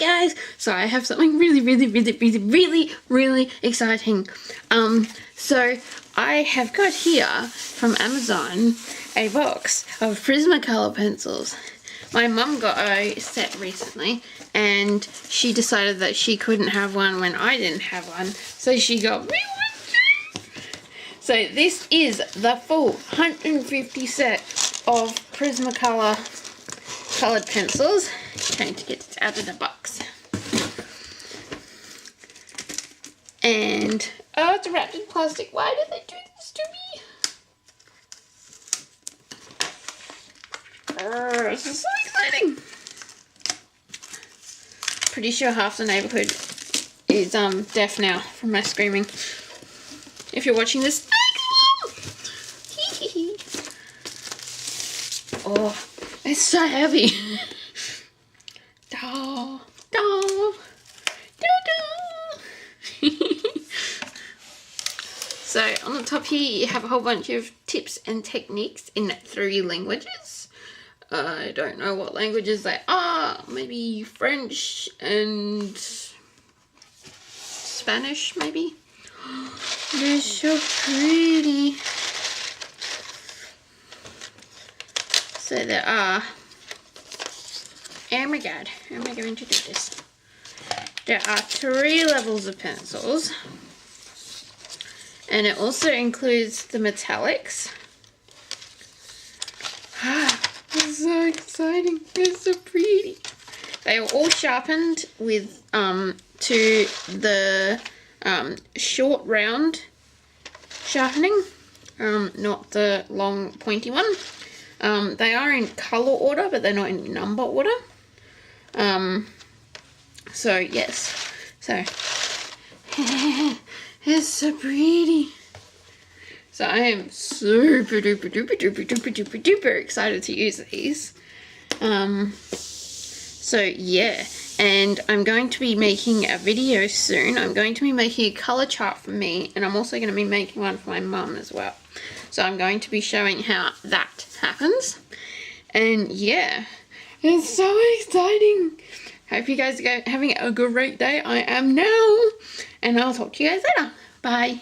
guys, so I have something really exciting. So I have got here from Amazon a box of Prismacolor pencils. My mum got a set recently and she decided that she couldn't have one when I didn't have one, so she got me one. So this is the full 150 set of Prismacolor coloured pencils. Trying to get it out of the box. And oh, it's wrapped in plastic. Why did they do this to me? This is so exciting. Pretty sure half the neighbourhood is deaf now from my screaming. If you're watching this, oh, it's so heavy. So on the top here you have a whole bunch of tips and techniques in 3 languages. I don't know what languages they are. Maybe French and Spanish, maybe. They're so pretty. So there are, oh my god, how am I going to do this? There are 3 levels of pencils. And it also includes the metallics. It's so exciting. They're so pretty. They are all sharpened with to the short round sharpening, not the long pointy one. They are in colour order, but they're not in number order. So yes, so it's so pretty. So I am super duper excited to use these. So yeah, and I'm going to be making a video soon. I'm going to be making a colour chart for me, and I'm also going to be making one for my mum as well. So I'm going to be showing how that happens. And yeah, it's so exciting. Hope you guys are having a great day. I am now. And I'll talk to you guys later. Bye.